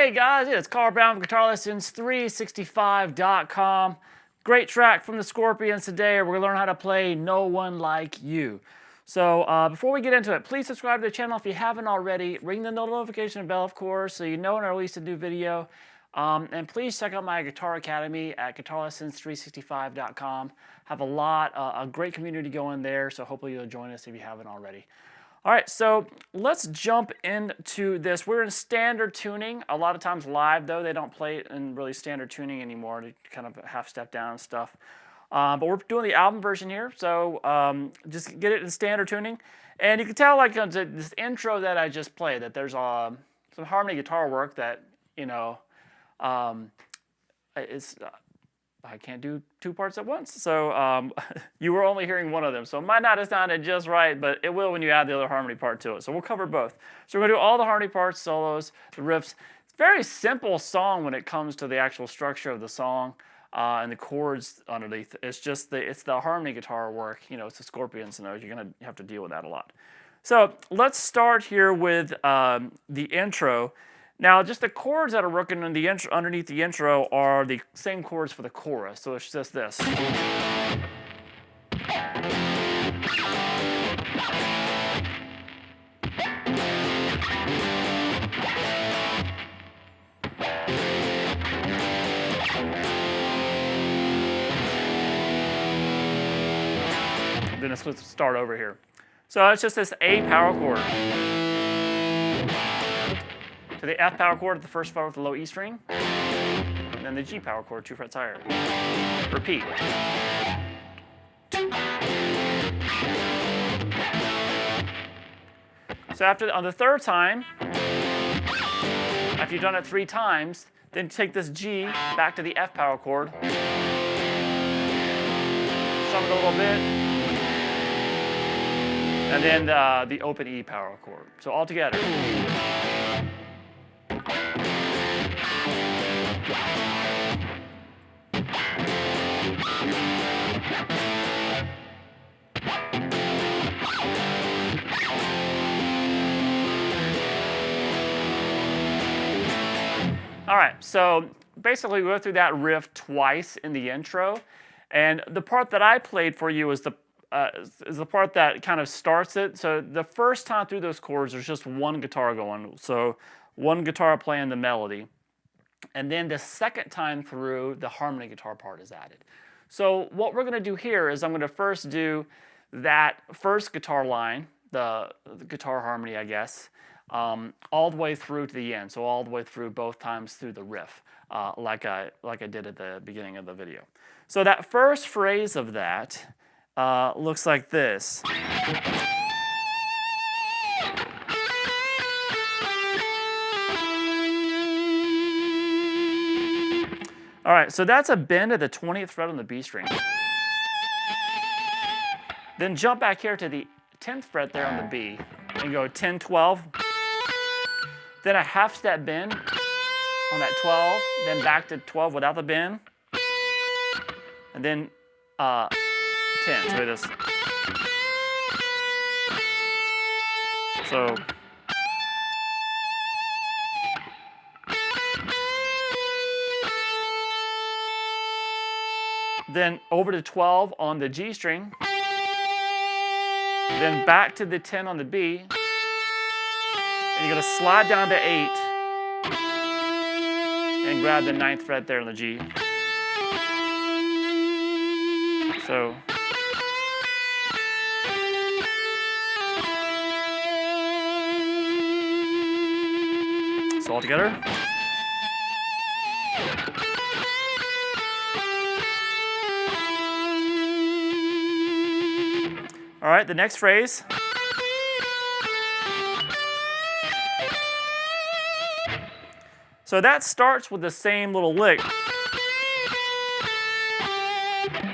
Hey guys, it's Carl Brown from guitarlessons365.com. Great track from the Scorpions today. We're going to learn how to play No One Like You. So before we get into it, please subscribe to the channel if you haven't already. Ring the notification bell, of course, so you know when I release a new video. And please check out my Guitar Academy at guitarlessons365.com. Have a great community going there, so hopefully you'll join us if you haven't already. All right, so let's jump into this. We're in standard tuning. A lot of times live, though, they don't play it in really standard tuning anymore. They kind of half step down and stuff. But we're doing the album version here, so just get it in standard tuning. And you can tell, like this intro that I just played, that there's some harmony guitar work that, you know, I can't do two parts at once. So you were only hearing one of them. So it might not have sounded just right, but it will when you add the other harmony part to it. So we'll cover both. So we're going to do all the harmony parts, solos, the riffs. It's a very simple song when it comes to the actual structure of the song and the chords underneath. It's just it's the harmony guitar work. You know, it's the Scorpions, so you're going to have to deal with that a lot. So let's start here with the intro. Now, just the chords that are working in the underneath the intro are the same chords for the chorus, so it's just this. Then let's start over here. So it's just this A power chord. To the F power chord at the first fret with the low E string, and then the G power chord 2 frets higher. Repeat. So on the third time, after you've done it 3 times, then take this G back to the F power chord, strum it a little bit, and then the open E power chord. So all together. All right, so basically we go through that riff twice in the intro, and the part that I played for you is the part that kind of starts it. So the first time through those chords, there's just one guitar going, so one guitar playing the melody, and then the second time through, the harmony guitar part is added. So what we're going to do here is I'm going to first do that first guitar line, the guitar harmony, I guess, all the way through to the end. So all the way through both times through the riff, like I did at the beginning of the video. So that first phrase of that looks like this. All right, so that's a bend at the 20th fret on the B string. Then jump back here to the 10th fret there on the B and go 10, 12. Then a half step bend on that 12, then back to 12 without the bend, and then 10. So it is. So then over to 12 on the G string, then back to the 10 on the B, and you're going to slide down to 8 and grab the 9th fret there on the G. So all together. All right, the next phrase. So that starts with the same little lick.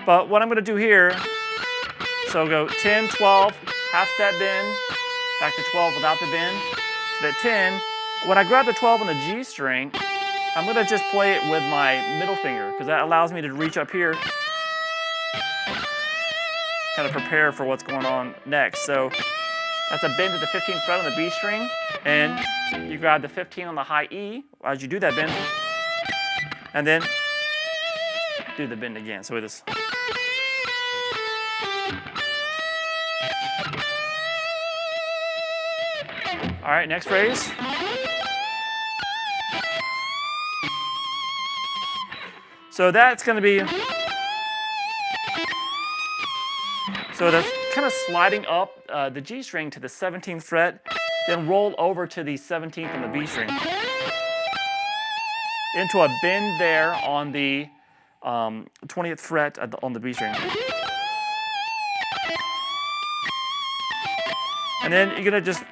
But what I'm going to do here, so go 10, 12, half step bend, back to 12 without the bend, to that 10. When I grab the 12 on the G string, I'm going to just play it with my middle finger, because that allows me to reach up here, kind of prepare for what's going on next. So That's a bend at the 15th fret on the B string, and you grab the 15 on the high E as you do that bend, and then do the bend again. So it is. All right, next phrase. So that's going to be, so that's kind of sliding up the G string to the 17th fret, then roll over to the 17th on the B string, into a bend there on the 20th fret on the B string. And then you're going to just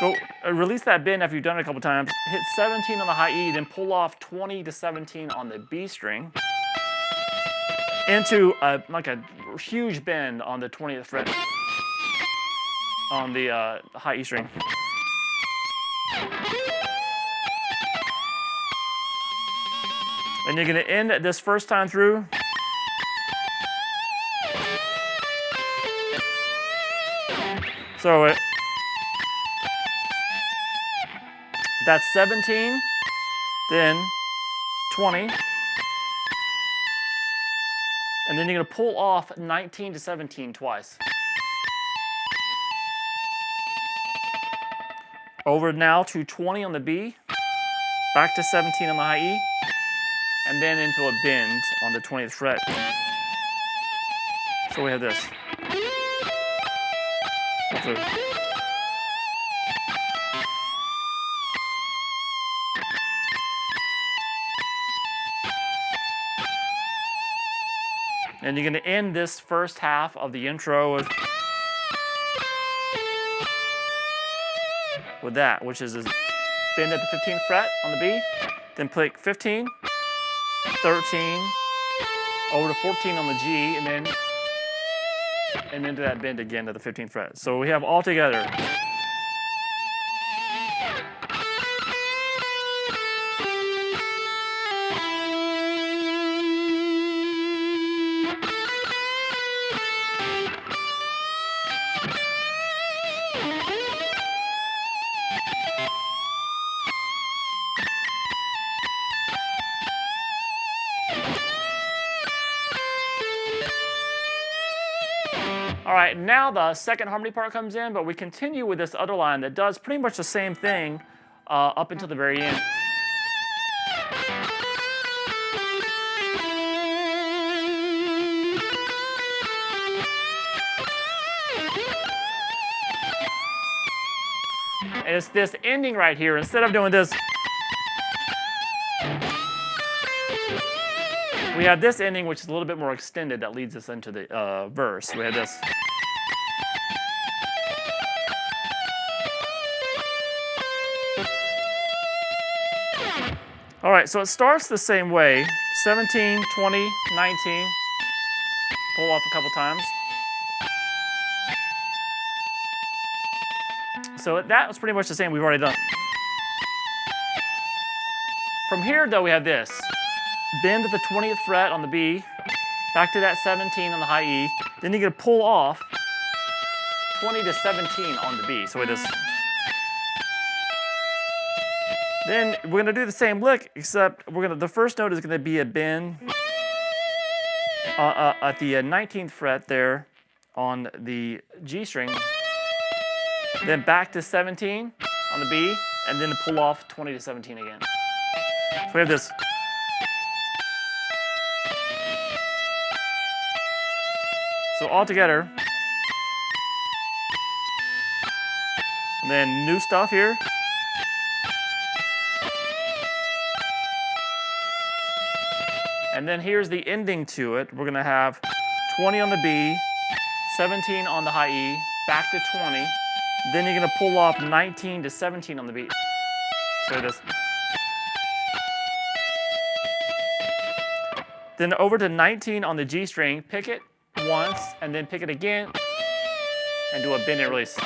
go release that bend after you've done it a couple times, hit 17 on the high E, then pull off 20 to 17 on the B string into like a huge bend on the 20th fret on the high E string. And you're going to end this first time through. So that's 17, then 20, and then you're going to pull off 19 to 17 twice. Over now to 20 on the B, back to 17 on the high E, and then into a bend on the 20th fret. So we have this. So, and you're going to end this first half of the intro with that, which is this bend at the 15th fret on the B, then pick 15, 13, over to 14 on the G, and then into that bend again to the 15th fret. So we have all together. All right, now the second harmony part comes in, but we continue with this other line that does pretty much the same thing up until the very end. And it's this ending right here. Instead of doing this, we have this ending, which is a little bit more extended, that leads us into the verse. We have this. All right, so it starts the same way. 17, 20, 19. Pull off a couple times. So that was pretty much the same we've already done. From here, though, we have this. Bend at the 20th fret on the B, back to that 17 on the high E. Then you're going to pull off 20 to 17 on the B. So it is. Then we're going to do the same lick, except the first note is going to be a bend at the 19th fret there on the G string. Then back to 17 on the B, and then pull off 20 to 17 again. So we have this. So all together. And then new stuff here. And then here's the ending to it. We're going to have 20 on the B, 17 on the high E, back to 20. Then you're going to pull off 19 to 17 on the B. So this. Then over to 19 on the G string, pick it once, and then pick it again, and do a bend and release.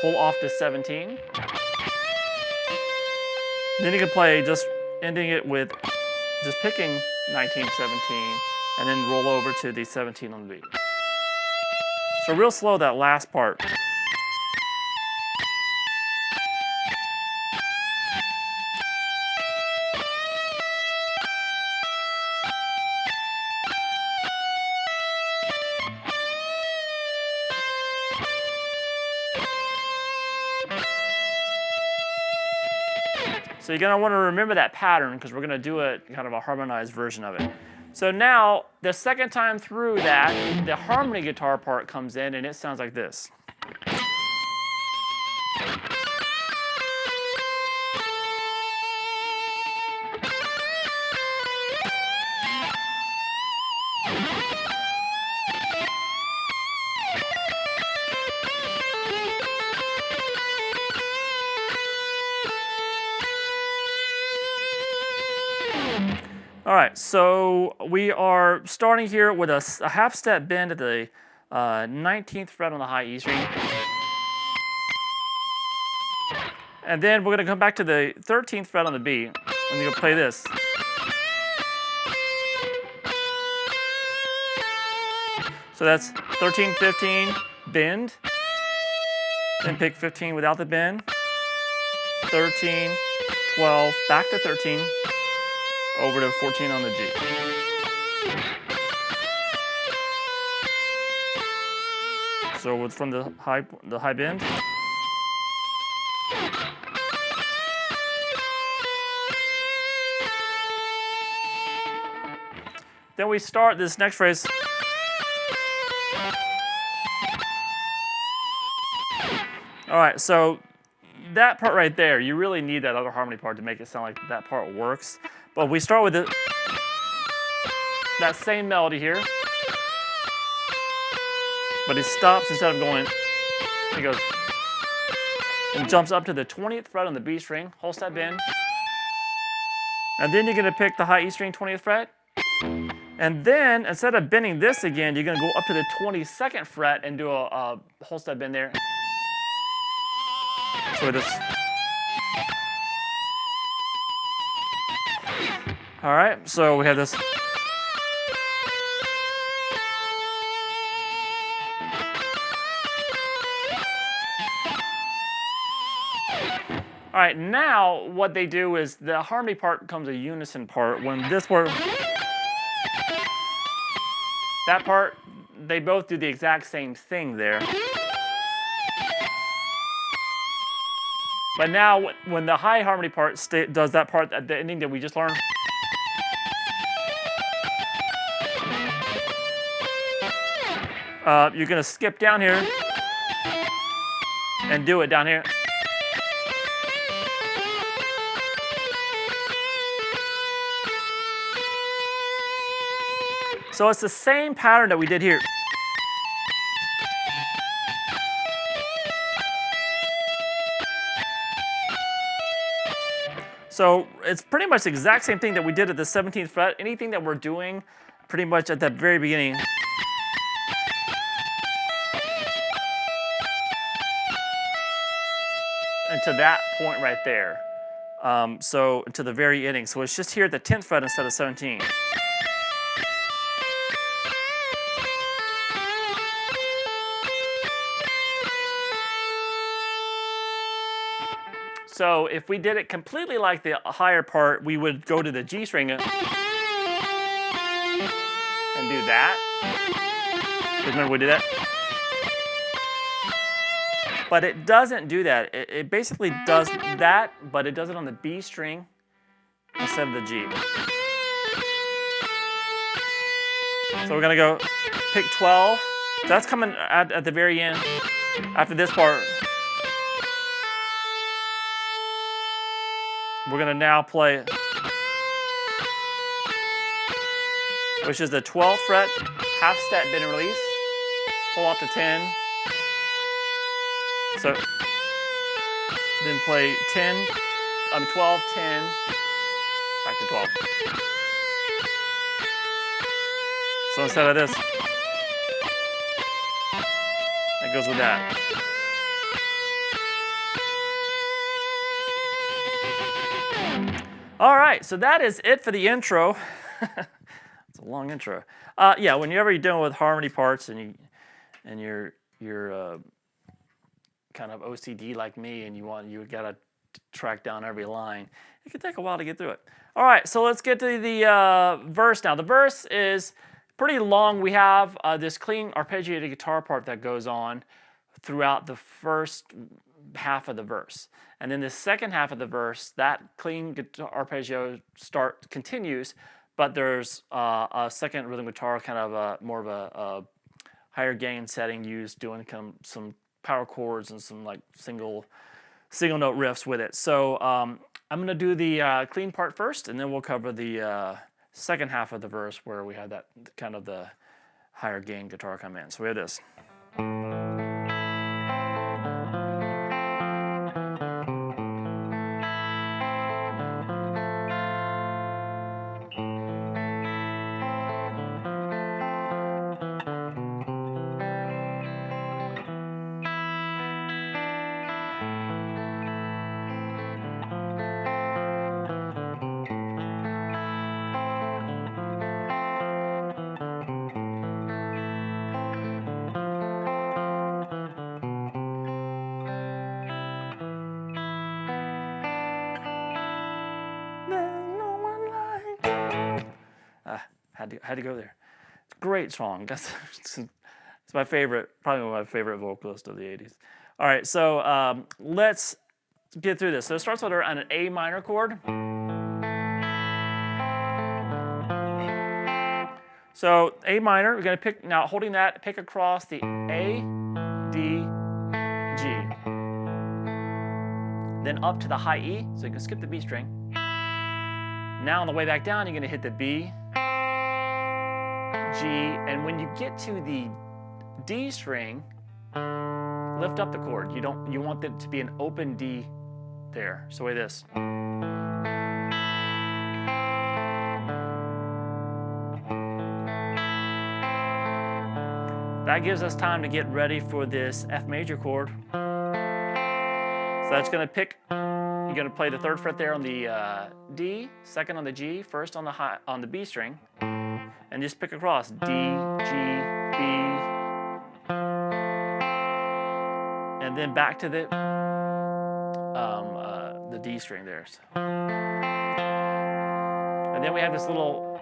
Pull off to 17. Then you can play just ending it with just picking 19, 17, and then roll over to the 17 on the beat. So real slow, that last part. So you're going to want to remember that pattern because we're going to do a kind of a harmonized version of it. So now, the second time through that, the harmony guitar part comes in and it sounds like this. All right, so we are starting here with a half step bend at the 19th fret on the high E string. And then we're going to come back to the 13th fret on the B, and you're going to play this. So that's 13, 15, bend, then pick 15 without the bend, 13, 12, back to 13, over to 14 on the G. So it's from the high bend. Then we start this next phrase. All right, so that part right there, you really need that other harmony part to make it sound like that part works. But we start with that same melody here. But he stops instead of going, he goes, and jumps up to the 20th fret on the B string, whole step bend. And then you're going to pick the high E string 20th fret. And then, instead of bending this again, you're going to go up to the 22nd fret and do a whole step bend there. So this. All right, so we have this. All right, now what they do is the harmony part becomes a unison part. When this part, that part, they both do the exact same thing there. But now, when the high harmony part does that part at the ending that we just learned, you're going to skip down here and do it down here. So it's the same pattern that we did here. So it's pretty much the exact same thing that we did at the 17th fret. Anything that we're doing pretty much at the very beginning. And to that point right there. So to the very ending. So it's just here at the 10th fret instead of 17. So if we did it completely like the higher part, we would go to the G string and do that. Remember we did that? But it doesn't do that. It basically does that, but it does it on the B string instead of the G. So we're gonna go pick 12. So that's coming at the very end after this part. We're going to now play, which is the 12th fret, half step bend and release, pull off to 10. So then play 10, 12, 10, back to 12. So instead of this, it goes with that. All right, so that is it for the intro. It's It's a long intro. Yeah, whenever you're dealing with harmony parts and you're kind of OCD like me and you gotta track down every line, it can take a while to get through it. All right, so let's get to the verse now. The verse is pretty long. We have this clean arpeggiated guitar part that goes on throughout the first half of the verse. And then the second half of the verse, that clean guitar arpeggio continues, but there's a second rhythm guitar, kind of more of a higher gain setting used, doing some power chords and some like single note riffs with it. So I'm gonna do the clean part first, and then we'll cover the second half of the verse where we have that kind of the higher gain guitar come in. So we have this. Had to go there. Great song. It's my favorite, probably one of my favorite vocalists of the 80s. All right, so let's get through this. So it starts with on an A minor chord. So A minor, we're going to pick, now holding that, pick across the A, D, G. Then up to the high E, so you can skip the B string. Now on the way back down, you're going to hit the B, G, and when you get to the D string, lift up the chord. You want it to be an open D there. So like this. That gives us time to get ready for this F major chord. So that's going to pick. You're going to play the 3rd fret there on the D, 2nd on the G, 1st on the B string. And just pick across D, G, B, and then back to the D string there. And then we have this little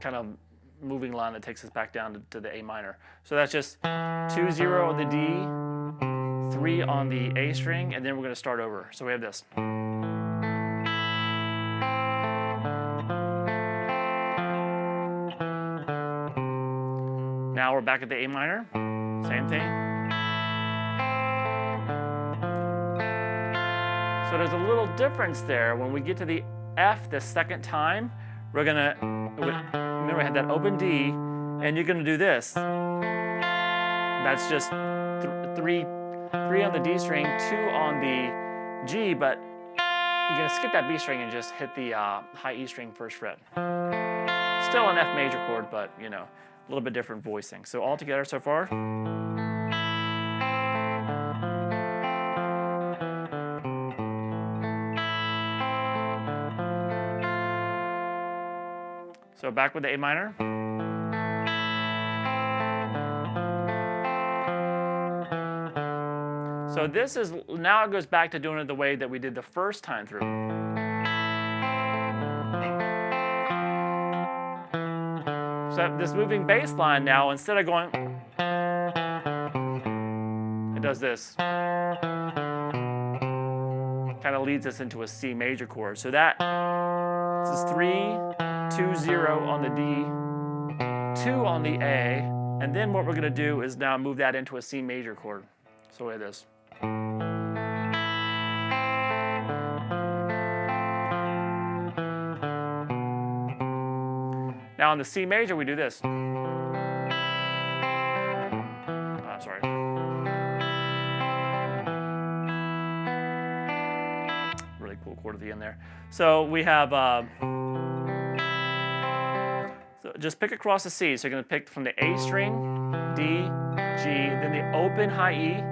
kind of moving line that takes us back down to the A minor. So that's just 2-0 on the D, 3 on the A string, and then we're going to start over. So we have this. Now we're back at the A minor, same thing. So there's a little difference there. When we get to the F the second time, we're gonna, remember I had that open D, and you're gonna do this. That's just 3 on the D string, 2 on the G, but you're gonna skip that B string and just hit the high E string 1st fret. Still an F major chord, but you know, a little bit different voicing. So all together so far. So back with the A minor. So this is, now it goes back to doing it the way that we did the first time through. So this moving bass line now, instead of going, it does this. Kind of leads us into a C major chord. So that, this is 3-2-0 on the D, 2 on the A, and then what we're going to do is now move that into a C major chord. So like this. Now on the C major, we do this. Sorry. Really cool chord at the end there. So we have, so just pick across the C. So you're going to pick from the A string, D, G, then the open high E.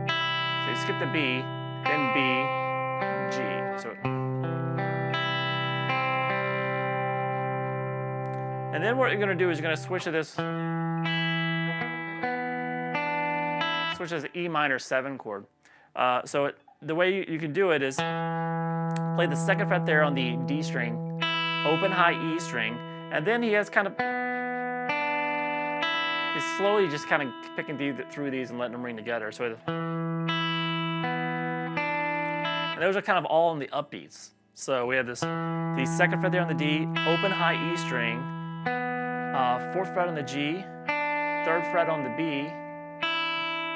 So you skip the B, then B, G. So And then what you're going to do is you're going to switch to this E minor 7 chord. So the way you can do it is play the 2nd fret there on the D string, open high E string, and then he has kind of, he's slowly just kind of picking through these and letting them ring together. So, and those are kind of all in the upbeats. So we have the 2nd fret there on the D, open high E string, 4th fret on the G, 3rd fret on the B,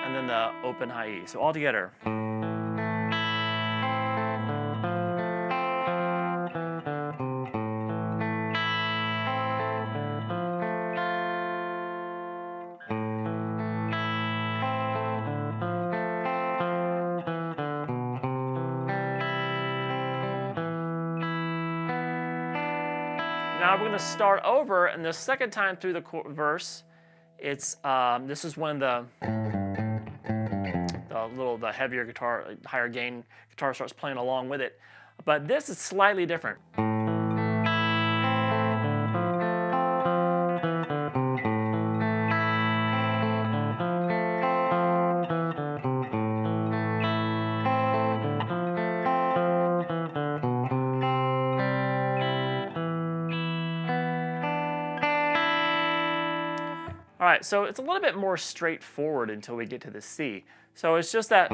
and then the open high E. So all together. Now we're going to start over, and the 2nd time through the verse, it's this is when the heavier guitar, higher gain guitar starts playing along with it. But this is slightly different. All right, so it's a little bit more straightforward until we get to the C. So it's just that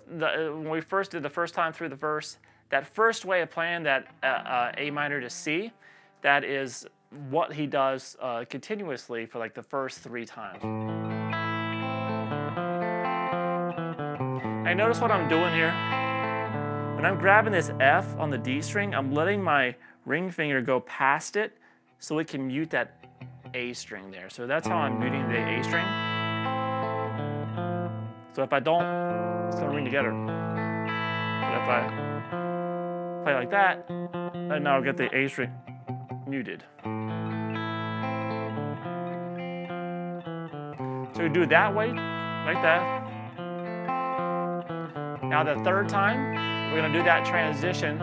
when we first did the first time through the verse, that first way of playing that A minor to C, that is what he does continuously for like the first 3 times. And notice what I'm doing here. When I'm grabbing this F on the D string, I'm letting my ring finger go past it so it can mute that A string there. So that's how I'm muting the A string. So if I don't, it's going to ring together. But if I play like that, then now I'll get the A string muted. So we do it that way, like that. Now the 3rd time, we're going to do that transition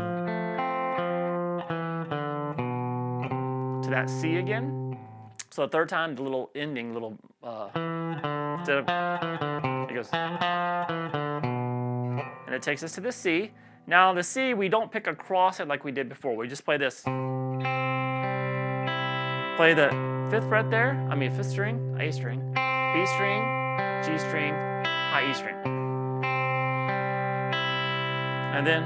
to that C again. So the 3rd time, the little ending, instead of, it goes, and it takes us to the C. Now the C, we don't pick across it like we did before. We just play this. Play the 5th fret there, 5th string, A string, B string, G string, high E string. And then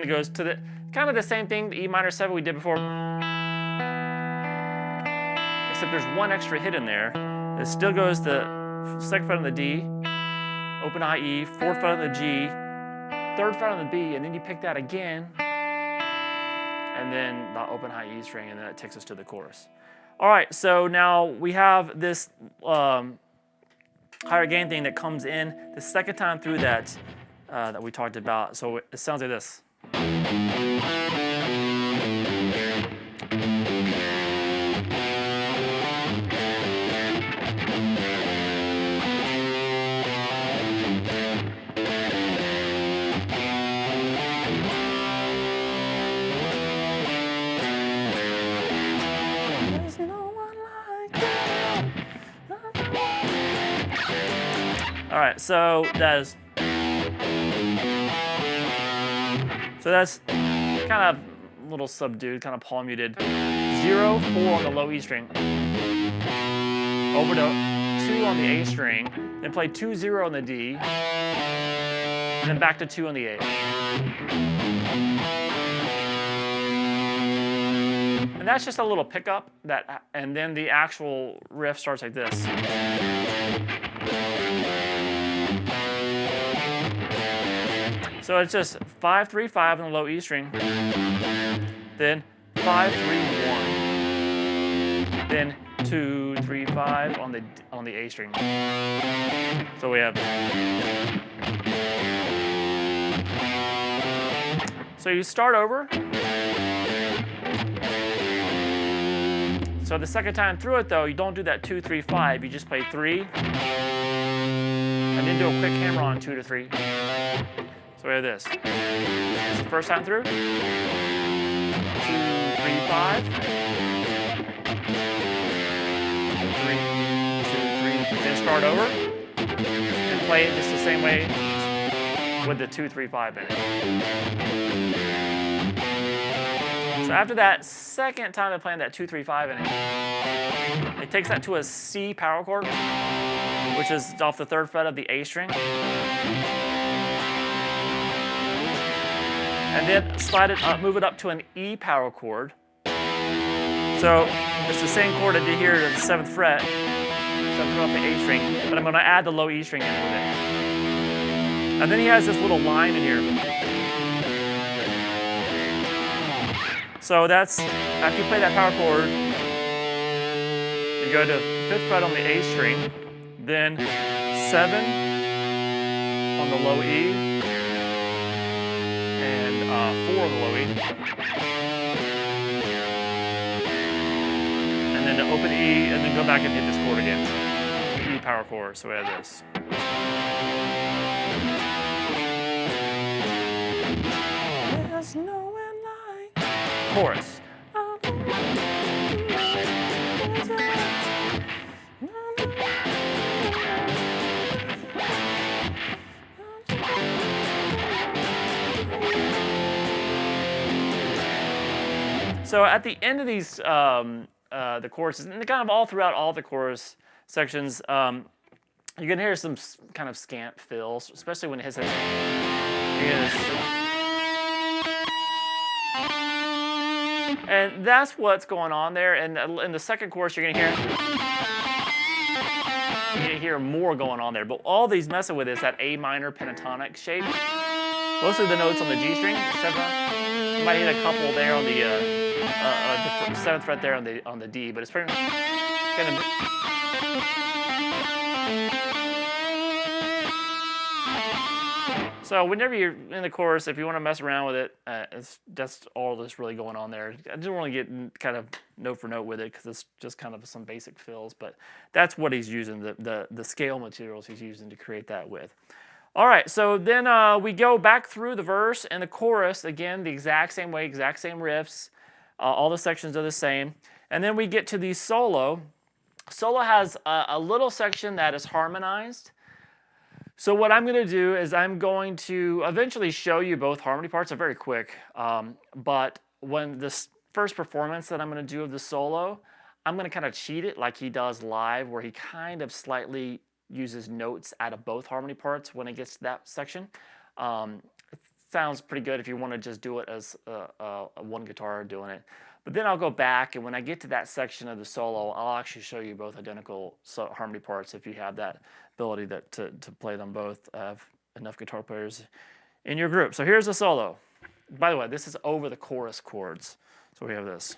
it goes to the kind of the same thing, the E minor 7 we did before. Except there's one extra hit in there. It still goes the 2nd fret on the D, open high E, 4th fret on the G, 3rd fret on the B, and then you pick that again, and then the open high E string, and then it takes us to the chorus. All right, so now we have this higher gain thing that comes in the 2nd time through that that we talked about. So it sounds like this. All right, so that's kind of a little subdued, kind of palm muted. 0, 4 on the low E string, over to 2 on the A string, then play 2, 0 on the D, and then back to 2 on the A. And that's just a little pickup, and then the actual riff starts like this. So it's just 5, 3, 5 on the low E string, then 5, 3, 1, then 2, 3, 5 on the A string. So we have. So you start over. So the 2nd time through it though, you don't do that 2, 3, 5. You just play 3, and then do a quick hammer on 2 to 3. So we have this. This is the first time through. 2, 3, 5. 3, 2, 3. Then start over and play it just the same way with the 2, 3, 5 in it. So after that second time of playing that 2, 3, 5 in it, it takes that to a C power chord, which is off the 3rd fret of the A string. And then slide it up, move it up to an E power chord. So it's the same chord I did here at the 7th fret, 7th fret off the A string, but I'm going to add the low E string in with it. And then he has this little line in here. So that's, after you play that power chord, you go to 5th fret on the A string, then 7 on the low E, and 4 on the low E, and then to open E, and then go back and hit this chord again, E power chord. So we have this. There's no one like chorus. So at the end of these, the choruses, and kind of all throughout all the chorus sections, you're gonna hear some kind of scant fills, especially when it hits it. And that's what's going on there. And in the second chorus, you're gonna hear more going on there. But all these messing with is that A minor pentatonic shape. Most of the notes on the G string, you might hit a couple there on the 7th fret there on the D, but it's pretty kind of. So whenever you're in the chorus, if you want to mess around with it, that's all that's really going on there. I didn't want to get kind of note for note with it because it's just kind of some basic fills, but that's what he's using, the scale materials he's using to create that with. All right, so then we go back through the verse and the chorus, again, the exact same way, exact same riffs. All the sections are the same. And then we get to the solo. Solo has a little section that is harmonized. So what I'm going to do is I'm going to eventually show you both harmony parts. They're very quick. But when this first performance that I'm going to do of the solo, I'm going to kind of cheat it like he does live, where he kind of slightly uses notes out of both harmony parts when it gets to that section. It sounds pretty good if you want to just do it as one guitar doing it. But then I'll go back, and when I get to that section of the solo, I'll actually show you both identical harmony parts if you have that ability to play them both, have enough guitar players in your group. So here's the solo. By the way, this is over the chorus chords. So we have this.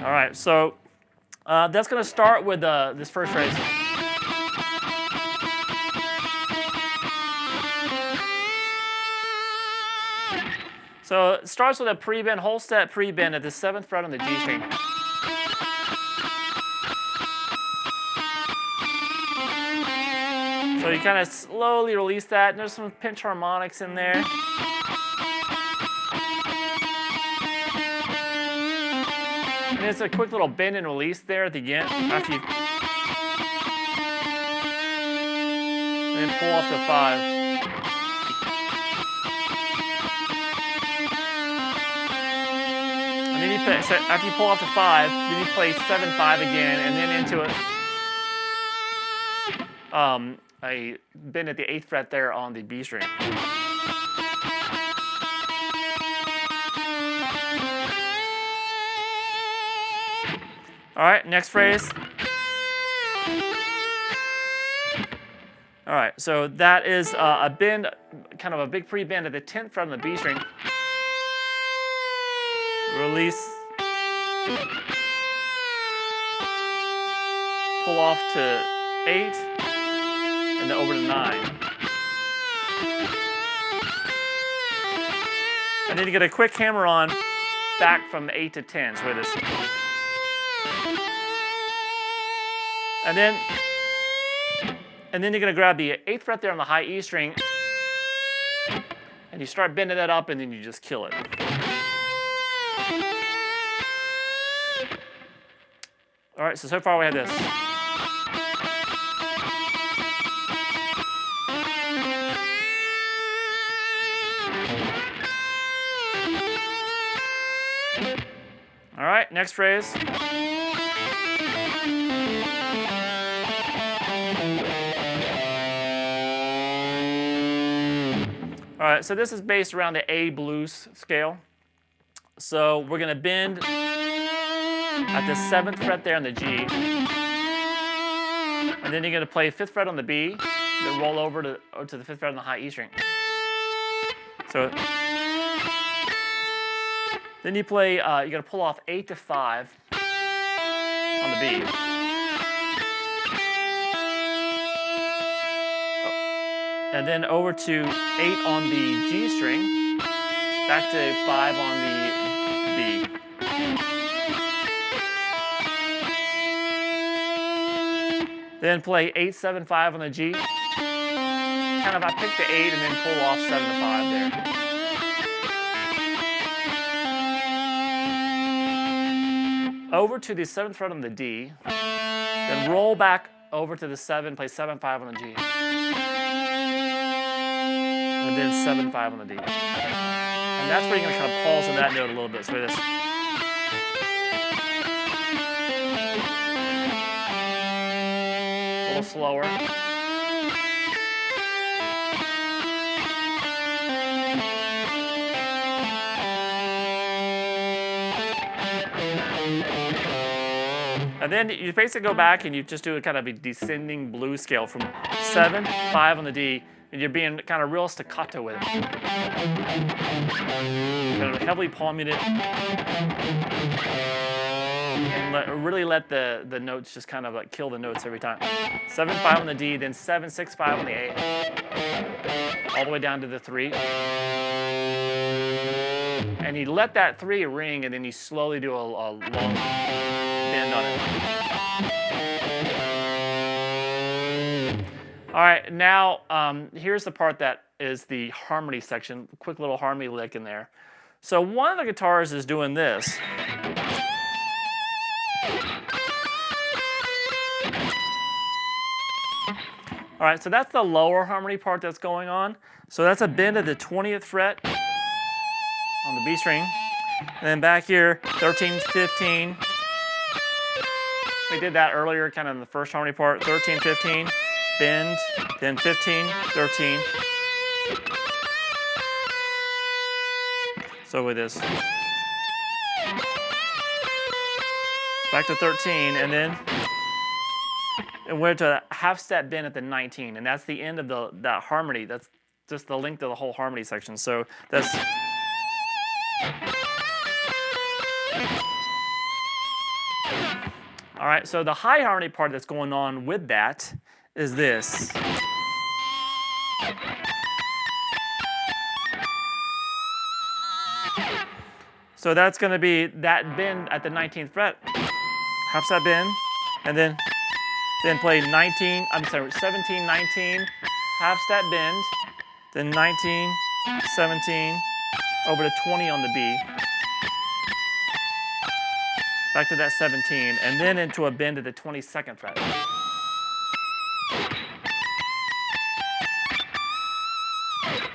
All right, so that's going to start with this first phrase. So it starts with a pre-bend, whole step pre-bend at the 7th fret on the G string. So you kind of slowly release that, and there's some pinch harmonics in there. And it's a quick little bend and release there at the end. After you, and then pull off to 5. And then you play, so after you pull off to 5, then you play 7/5 again, and then into a bend at the 8th fret there on the B string. All right, next phrase. All right, so that is a bend, kind of a big pre-bend at the 10th fret on the B string. Release. Pull off to 8, and then over to 9. And then you get a quick hammer on back from 8 to 10. So this. And then you're going to grab the 8th fret there on the high E string, and you start bending that up, and then you just kill it. All right, so far we have this. All right, next phrase. All right, so this is based around the A blues scale. So we're going to bend at the 7th fret there on the G. And then you're going to play 5th fret on the B, then roll over to the 5th fret on the high E string. So then you play, you're going to pull off 8 to 5 on the B. And then over to 8 on the G string, back to 5 on the B. Then play 8, 7, 5 on the G. Kind of I pick the 8 and then pull off 7 to 5 there. Over to the 7th fret on the D. Then roll back over to the 7, play 7, 5 on the G. And then 7, 5 on the D. And that's where you're going to kind of pulse on that note a little bit. So this. A little slower. And then you basically go back and you just do a kind of a descending blues scale from 7, 5 on the D, and you're being kind of real staccato with it. Kind of heavily palming it. And really let the notes just kind of like kill the notes every time. 7, 5 on the D, then 7, 6, 5 on the A. All the way down to the 3. And you let that 3 ring, and then you slowly do a long bend on it. All right, now here's the part that is the harmony section. Quick little harmony lick in there. So one of the guitars is doing this. All right, so that's the lower harmony part that's going on. So that's a bend of the 20th fret on the B string. And then back here, 13, 15. We did that earlier, kind of in the first harmony part. 13, 15, bend, then 15, 13. So with this. Back to 13, and then we're to a half step bend at the 19, and that's the end of that harmony. That's just the length of the whole harmony section. So that's. All right, so the high harmony part that's going on with that is this. So that's going to be that bend at the 19th fret, half step bend, and then play 17, 19, half step bend, then 19, 17, over to 20 on the B. Back to that 17, and then into a bend at the 22nd fret.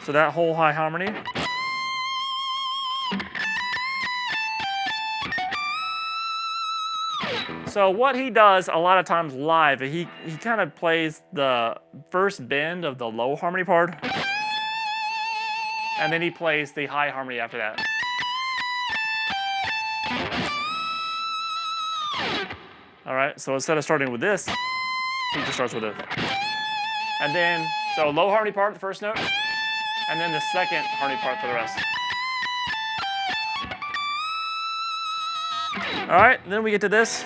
So that whole high harmony. So what he does a lot of times live, he kind of plays the first bend of the low harmony part, and then he plays the high harmony after that. All right, so instead of starting with this, he just starts with this. And then, so low harmony part, the first note, and then the second harmony part for the rest. All right, then we get to this.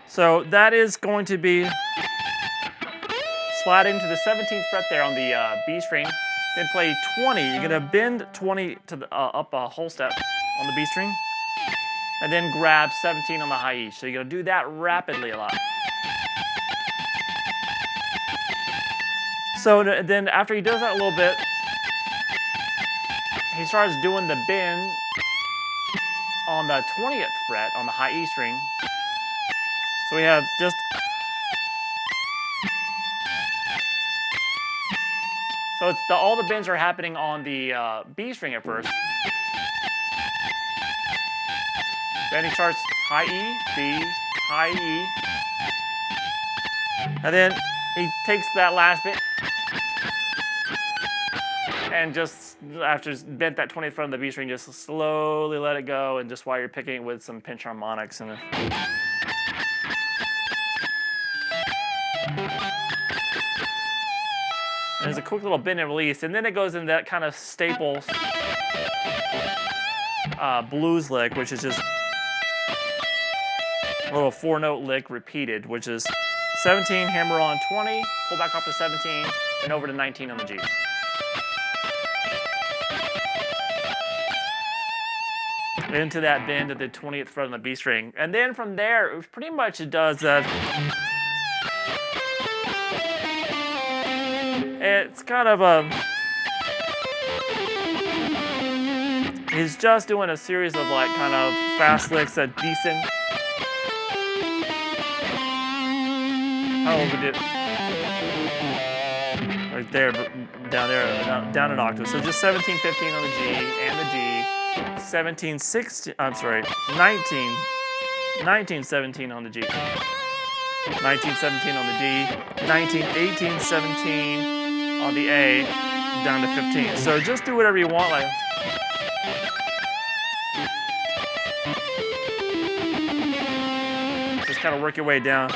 So that is going to be sliding to the 17th fret there on the B string, then play 20. You're gonna bend 20 to the, up a whole step on the B string, and then grab 17 on the high E. So you're gonna do that rapidly a lot. So then after he does that a little bit, he starts doing the bend on the 20th fret on the high E string. So we have just, so it's all the bends are happening on the B string at first. Then he starts high E, B, high E. And then he takes that last bit and just after it's bent that 20th fret on the B string, just slowly let it go, and just while you're picking it with some pinch harmonics and there's a quick little bend and release, and then it goes into that kind of staple blues lick, which is just a little 4-note lick repeated, which is 17, hammer on 20, pull back off to 17, and over to 19 on the G. Into that bend at the 20th fret on the B string. And then from there, it pretty much does that. It's kind of a, he's just doing a series of like kind of fast licks at decent. How old we do? Right there, down there, down an octave. So just 17, 15 on the G and the D. 17, 16, I'm sorry, 19, 17 on the G. 19, 17 on the D. 19, 18, 17 on the A, down to 15. So just do whatever you want, like. Just kind of work your way down.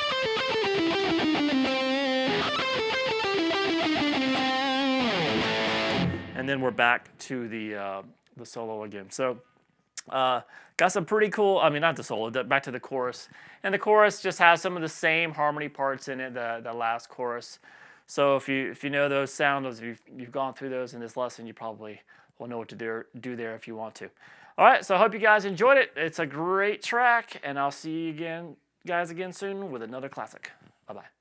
And then we're back to the solo again. So got some pretty cool, I mean not the solo, back to the chorus. And the chorus just has some of the same harmony parts in it, the last chorus. So if you know those sounds, if you've gone through those in this lesson, you probably will know what to do there if you want to. All right, so I hope you guys enjoyed it. It's a great track, and I'll see you guys again soon with another classic. Bye-bye.